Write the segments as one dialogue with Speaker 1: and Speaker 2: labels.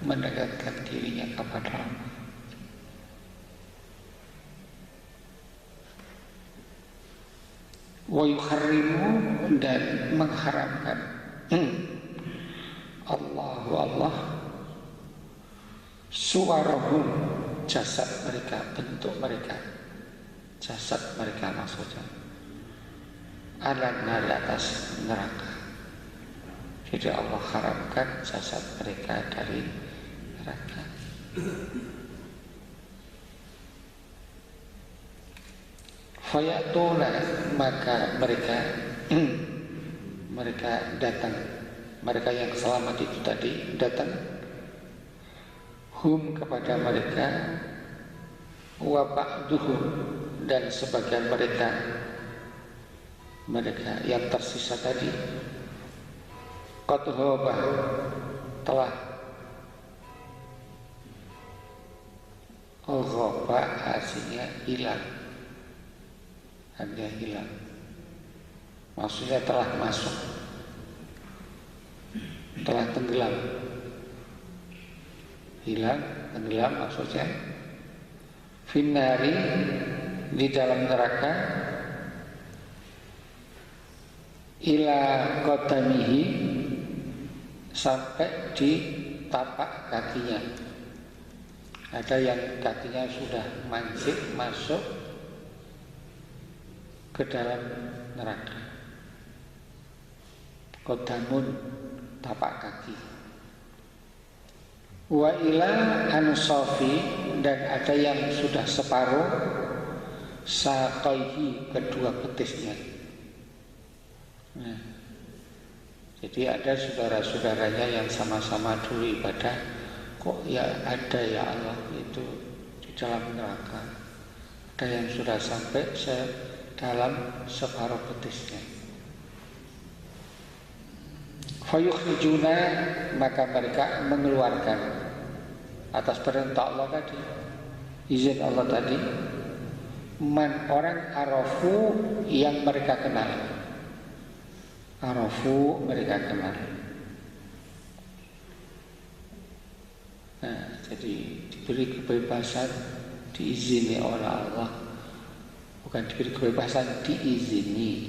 Speaker 1: mendekatkan dirinya kepada Allah. Wa yuharrimu, dan mengharamkan Allah suwarahum, jasad mereka, bentuk mereka, jasad mereka maksudnya, ala nari, atas neraka. Jadi Allah haramkan jasad mereka dari neraka. Fayatuna, maka mereka datang, mereka yang selamat itu tadi datang, hum, kepada mereka, wa ba'duhum, dan sebagian mereka yang tersisa tadi, qad haba, telah ghaba, hasilnya hilang, hanya hilang, maksudnya telah masuk, telah tenggelam. Hilang, tenggelam maksudnya, finnari, di dalam neraka, ila qadamihi, sampai di tapak kakinya. Ada yang kakinya sudah mancik masuk ke dalam neraka. Qadamun, tapak kaki. Wa ila ansafi, dan ada yang sudah separuh, saqaihi, kedua betisnya. Nah, jadi ada saudara-saudaranya yang sama-sama dulu ibadah, kok ya ada ya Allah itu di dalam neraka. Ada yang sudah sampai dalam separuh betisnya. Fayukhrijuna, maka mereka mengeluarkan atas perintah Allah tadi, izin Allah tadi, man, orang arafu, yang mereka kenal. Arafu, mereka kenal. Nah, jadi diberi kebebasan, diizini oleh Allah. Bukan diberi kebebasan, diizini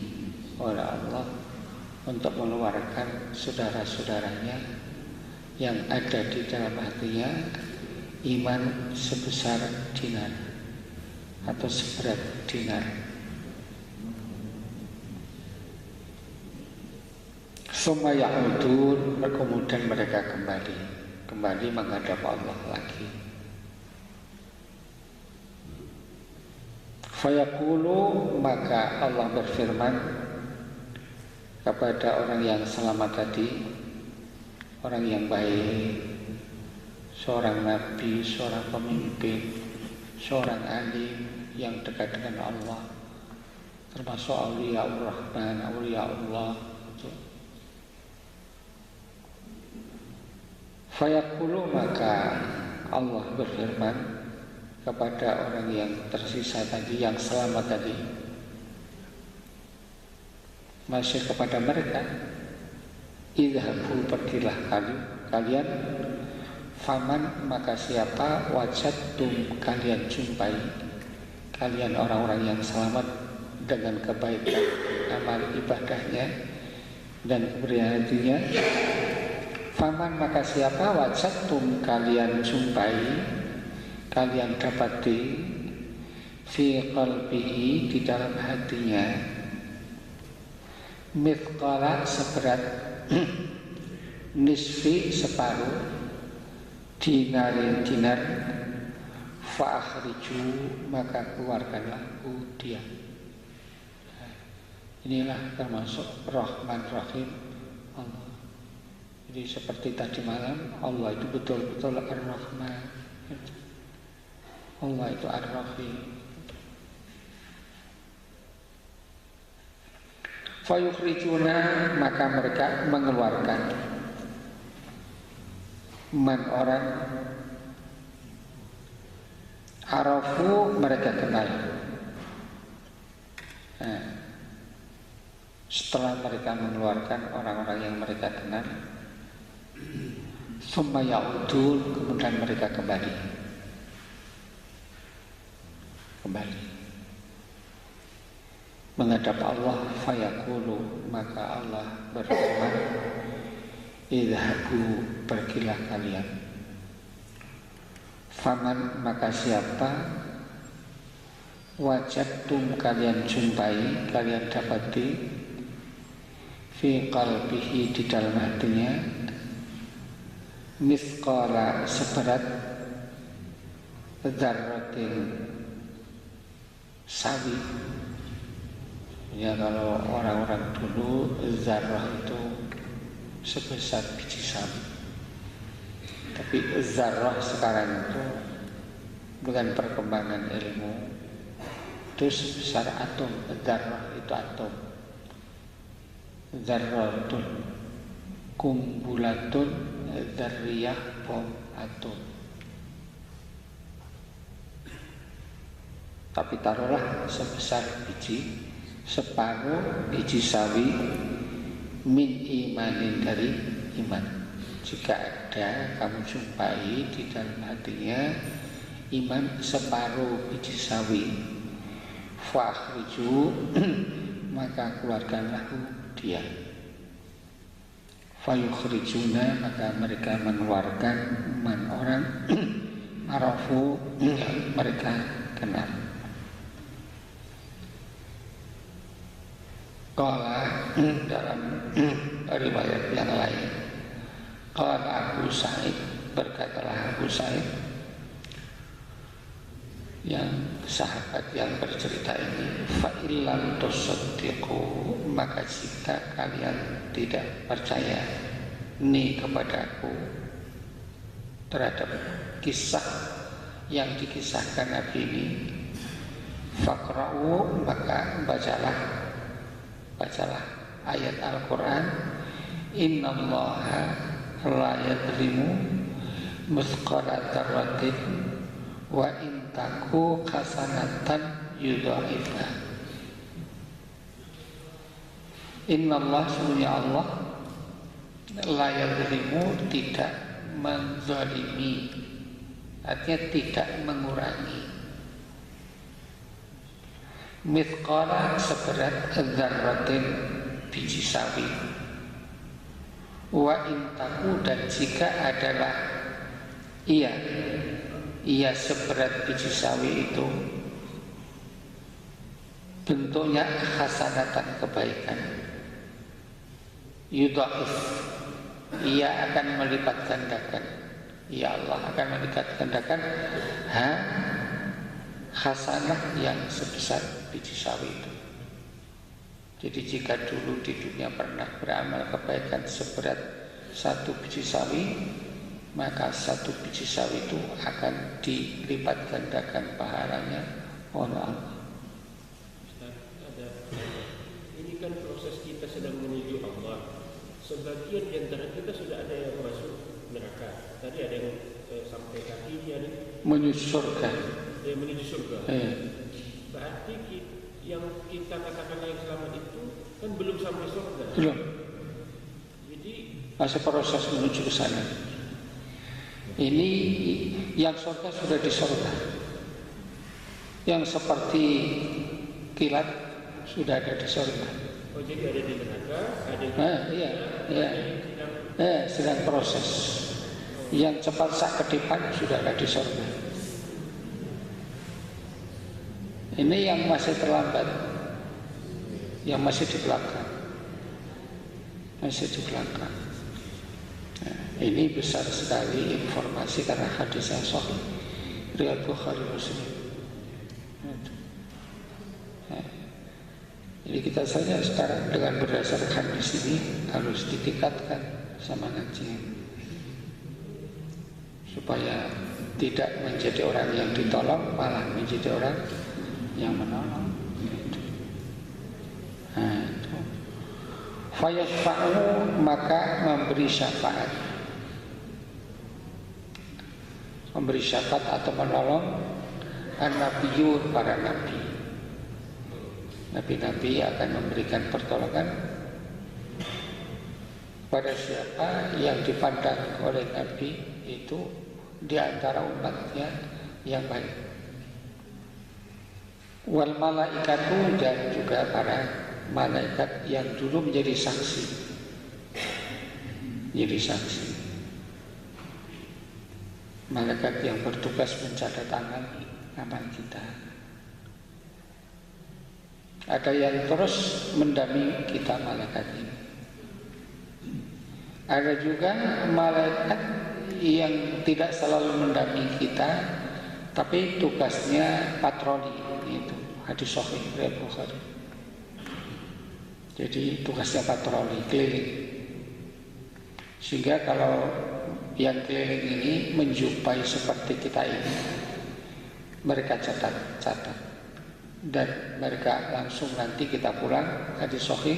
Speaker 1: oleh Allah untuk mengeluarkan saudara-saudaranya yang ada di dalam hatinya iman sebesar dinar atau seberat dinar. Summa ya'udun, kemudian mereka kembali menghadap Allah lagi. Fayaqulu, maka Allah berfirman kepada orang yang selamat tadi, orang yang baik, seorang nabi, seorang pemimpin, seorang alim yang dekat dengan Allah, termasuk Auliyaur Rahman, Auliya Allah. Fayaqulu, maka Allah berfirman kepada orang yang tersisa tadi, yang selamat tadi, masih kepada mereka, idhabu, pergilah kalian, faman, maka siapa, wajadtum, kalian jumpai, kalian orang-orang yang selamat dengan kebaikan amal ibadahnya dan kemuliaan hatinya, faman, maka siapa, wajadtum, kalian jumpai, kalian dapati, fi qalbihi, di dalam hatinya, mithqala, seberat nisfi, separuh, dinarin, dinar, fa'akhriju, maka keluarkanlah dia. Inilah termasuk Rahman Rahim Allah. Jadi seperti tadi malam, Allah itu betul-betul Ar-Rahman, Allah itu Ar-Rahim. Fayukhrijuna, maka mereka mengeluarkan, man, orang, arafu, mereka kenal. Nah, setelah mereka mengeluarkan orang-orang yang mereka kenal, Summa ya'udun, kemudian mereka kembali menghadap Allah. Fayaqulu, maka Allah berfirman, idhabu, pergilah kalian. Faman, maka siapa wajadtum, kalian jumpai, kalian dapati, fi qalbihi, di dalam hatinya, mithqala, seberat dzarratin, sawi. Ya, kalau orang-orang dulu zarrah itu sebesar biji sawi. Tapi zarrah sekarang itu dengan perkembangan ilmu itu sebesar atom. Zarrah itu atom. Zarratun, kumbulatun, dzarriyah, bom atom. Tapi taruhlah sebesar biji, separuh biji sawi, min imanin, dari iman. Jika ada kamu jumpai di dalam hatinya iman separuh biji sawi, fakhriju, maka keluarkanlah dia. Fayukhrijuna, maka mereka mengeluarkan man, orang arafu, yang mereka kenal. Qala, dalam riwayat yang lain, qala Abu Sa'id, berkatalah Abu Sa'id, yang sahabat yang bercerita ini, fa illam tusaddiqu, maka jika kalian tidak percaya ni kepadaku terhadap kisah yang dikisahkan Nabi ini, faqra'u, maka bacalah ayat Al-Quran, innallaha la yadhlimu mithqala dzarratin wa in taku hasanatan yudha'ifha. Innallah, sesungguhnya Allah, la yadhlimu, tidak menzalimi, artinya tidak mengurangi, mithqala, seberat dzarratin, biji sawi, wa intaku, dan jika adalah ia seberat biji sawi itu bentuknya hasanatan, kebaikan, yudha'if, ia akan melipat gandakan, ya Allah akan melipat gandakan hasanah yang sebesar biji sawi itu. Jadi jika dulu di dunia pernah beramal kebaikan seberat satu biji sawi, maka satu biji sawi itu akan dilipat gandakan pahalanya oleh Allah.
Speaker 2: Ini kan proses kita sedang menuju Allah. Sebagian di antara kita sudah ada yang masuk neraka. Tadi ada yang sampai kakinya nih
Speaker 1: Menuju surga.
Speaker 2: Menuju surga. Berarti yang kita katakan yang selamat itu kan belum sampai surga.
Speaker 1: Belum.
Speaker 2: Jadi
Speaker 1: masih proses menuju ke sana. Ini yang surga sudah di surga. Yang seperti kilat sudah ada di surga.
Speaker 2: Oh, jadi ada di neraka, ada di
Speaker 1: sedang proses. Yang cepat sak kedipan sudah ada di surga. Ini yang masih terlambat, yang masih di belakang, Nah, ini besar sekali informasi karena hadis yang sahih riwayat Bukhari Muslim. Nah, jadi kita saja sekarang dengan berdasarkan hadis ini harus ditingkatkan semangatnya supaya tidak menjadi orang yang ditolong, malah menjadi orang yang menolong. Nah, itu. Fayasfa'u, maka memberi syafaat. Memberi syafaat atau menolong an-nabiyun, para nabi. Nabi-nabi akan memberikan pertolongan pada siapa yang dipandang oleh Nabi itu di antara umatnya yang baik. Wal malaikatu, dan juga para malaikat yang dulu menjadi saksi. Jadi saksi. Malaikat yang bertugas mencatat amal kita. Ada yang terus mendampingi kita malaikat ini. Ada juga malaikat yang tidak selalu mendampingi kita, tapi tugasnya patroli. Itu hadis sahih riwayat Bukhari. Jadi tugasnya patroli keliling. Sehingga kalau yang keliling ini menjumpai seperti kita ini, mereka catat dan mereka langsung nanti kita pulang hadis sahih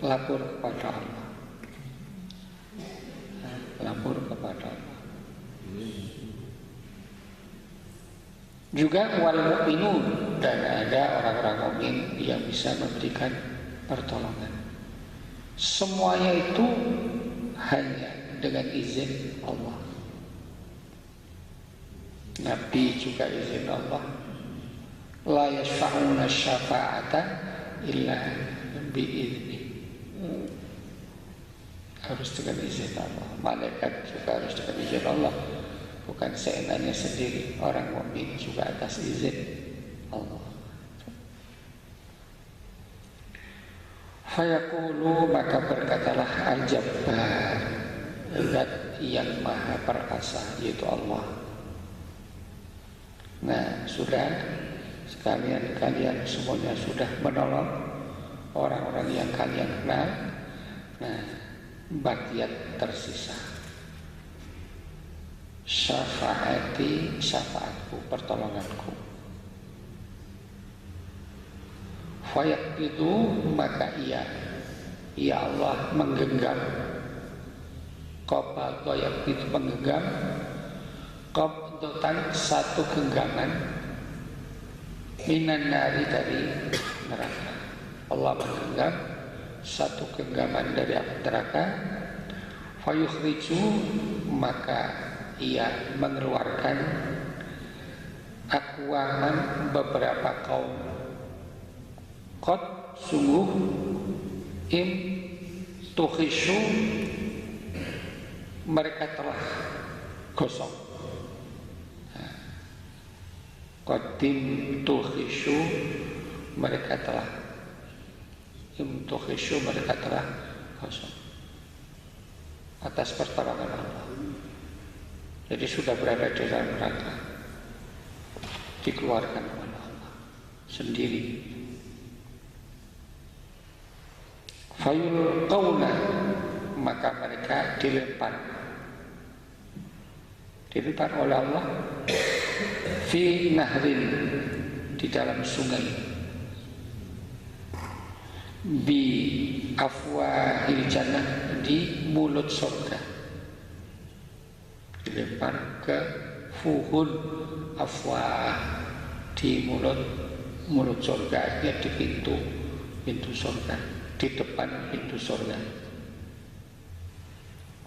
Speaker 1: lapor kepada Allah. Lapor kepada Allah. Juga wal mu'minun, dan ada orang-orang mukmin yang bisa memberikan pertolongan. Semuanya itu hanya dengan izin Allah. Nabi juga izin Allah. La yashfa'una syafa'ata illa bi'izni. Harus dengan izin Allah. Malaikat juga harus dengan izin Allah. Bukan seenaknya sendiri. Orang mukmin juga atas izin Allah. Fayaqulu, maka berkatalah Al-Jabbar, Zat yang maha perkasa, yaitu Allah. Nah, sudah kalian semuanya sudah menolong orang-orang yang kalian kenal. Nah, bagian tersisa syafaati, syafaatku, pertolonganku. Fayak itu, maka ia Allah menggenggam. Qabal fayak itu menggenggam. Qabdotan, satu genggaman. Minan nari, dari neraka. Allah menggenggam satu genggaman dari api neraka. Fayukhriju, maka ia mengeluarkan akwaman, beberapa kaum. Qad, sungguh, im tukhishu, mereka telah gosong. Qadim tukhishu, mereka telah gosong atas pertolongan Allah. Jadi sudah berada di dalam neraka, dikeluarkan oleh Allah sendiri. Fayulqawna, maka mereka dilempar oleh Allah fi nahrin, di dalam sungai, bi afwahil jannah, di mulut surga. Dilempar ke fuhun afwah, di mulut surga, ya, di pintu surga, di depan pintu surga.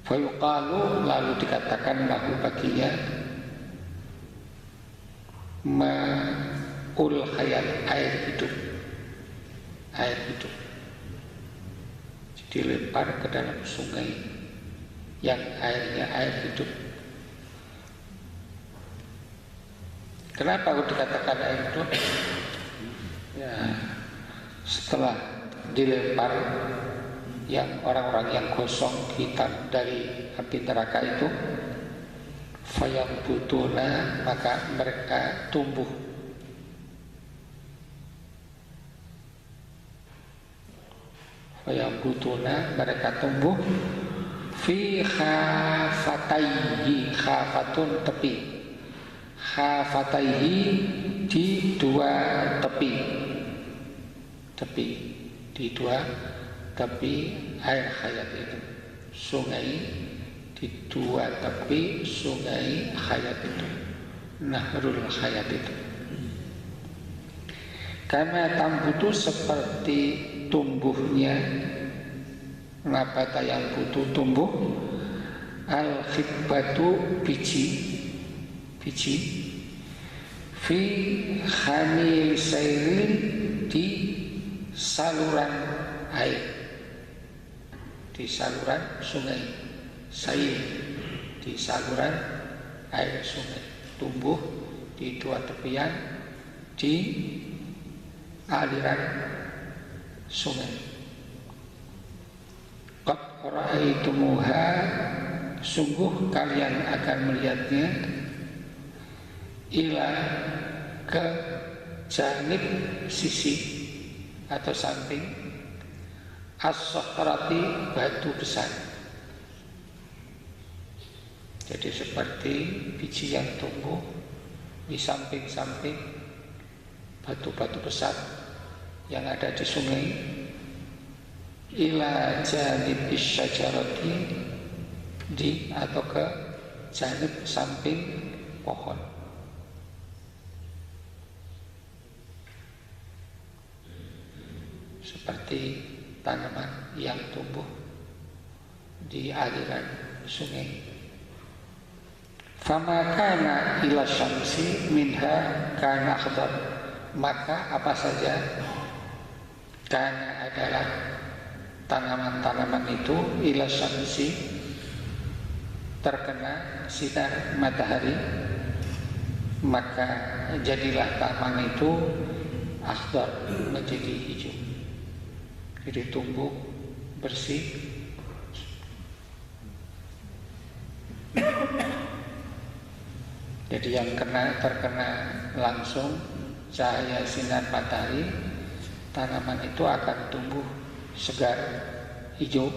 Speaker 1: Fayuqalu, lalu dikatakan lahu baginya, ma'ul hayat, air hidup. Dilempar ke dalam sungai yang airnya air hidup. Kenapa aku dikatakan air hidup? Ya, setelah dilempar yang orang-orang yang gosong hitam dari api neraka itu, fayambutuna, maka mereka tumbuh. Fayambutuna, mereka tumbuh. Fi khafataihi, khafatun, tepi. Khafataihi, di dua tepi, di dua tepi air hayat itu, sungai, di dua tepi sungai hayat itu, nahrul hayat itu. Karena tambutu, seperti tumbuhnya nabata yang butuh tumbuh, al-khibbatu biji fi hamil sairin di saluran air, di saluran sungai, sail di saluran air sungai, tumbuh di dua tepian di aliran sungai. Qad ra'aitumuha, sungguh kalian akan melihatnya, ila ke janib sisi atau samping, as-sakhrati batu besar. Jadi seperti biji yang tumbuh di samping-samping batu-batu besar yang ada di sungai, ila janib isyajarati, di atau ke janib samping pohon. Seperti tanaman yang tumbuh di aliran sungai. Fama kana ila syamsi minha kana akhdar, maka apa saja kana adalah tanaman-tanaman itu ila syamsi terkena sinar matahari, maka jadilah taman itu akhdar, menjadi hijau. Jadi tumbuh bersih. Jadi yang terkena langsung cahaya sinar matahari, tanaman itu akan tumbuh segar, hijau.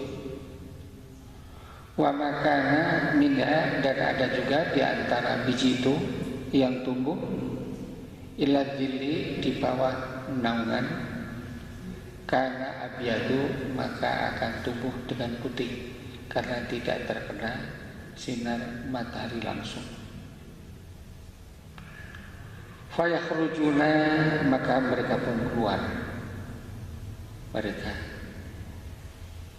Speaker 1: Wa makana minha, dan ada juga di antara biji itu yang tumbuh ila dhilli, di bawah naungan, karena abyadu, maka akan tumbuh dengan putih karena tidak terkena sinar matahari langsung. Fayakhrujuna, maka mereka pun keluar, mereka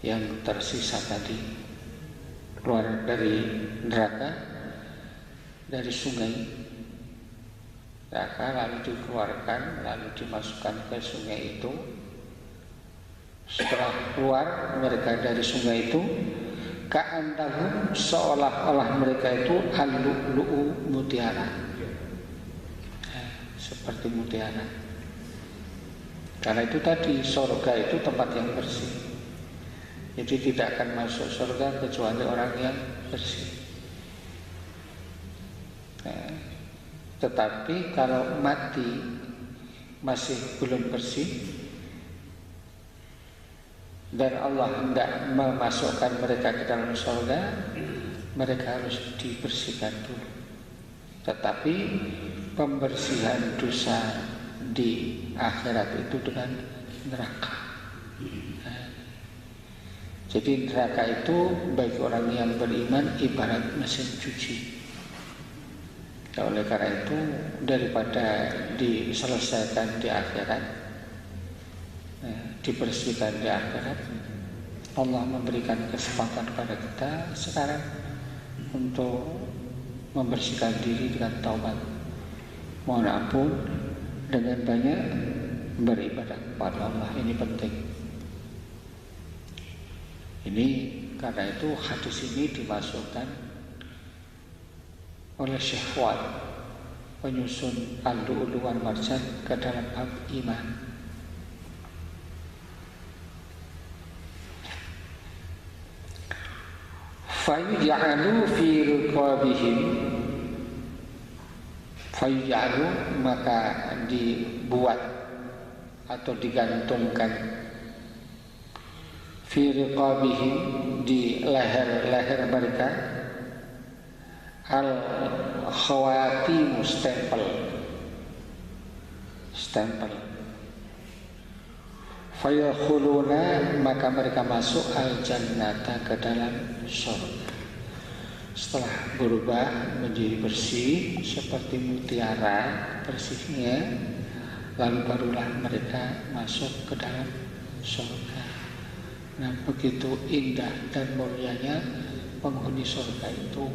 Speaker 1: yang tersisa tadi keluar dari neraka, dari sungai neraka, lalu dikeluarkan, lalu dimasukkan ke sungai itu. Setelah keluar mereka dari sungai itu, ka'annahum, seolah-olah mereka itu al-lu'lu'u, mutiara, seperti mutiara. Karena itu tadi surga itu tempat yang bersih. Jadi tidak akan masuk surga kecuali orang yang bersih. Tetapi kalau mati masih belum bersih dan Allah hendak memasukkan mereka ke dalam surga, mereka harus dibersihkan dulu. Tetapi pembersihan dosa di akhirat itu dengan neraka. Jadi neraka itu bagi orang yang beriman ibarat mesin cuci. Oleh karena itu, daripada diselesaikan di akhirat, dibersihkan di akhirat, Allah memberikan kesempatan kepada kita sekarang untuk membersihkan diri dengan taubat, mohon ampun, dengan banyak beribadah kepada Allah. Ini penting. Ini karena itu hadis ini dimasukkan oleh Syekh Fuad, penyusun Al-Lu'lu' wal Marjan, ke dalam bab iman. Fayuj'alu fi riqabihim, fayuj'alu, maka dibuat atau digantungkan, fi riqabihim, di leher-leher mereka, al-khawatimu, stempel. Fayadkhuluna, maka mereka masuk al-jannata, ke dalam surga. Setelah berubah menjadi bersih seperti mutiara bersihnya, lalu barulah mereka masuk ke dalam surga. Nah, begitu indah dan mulianya penghuni surga itu.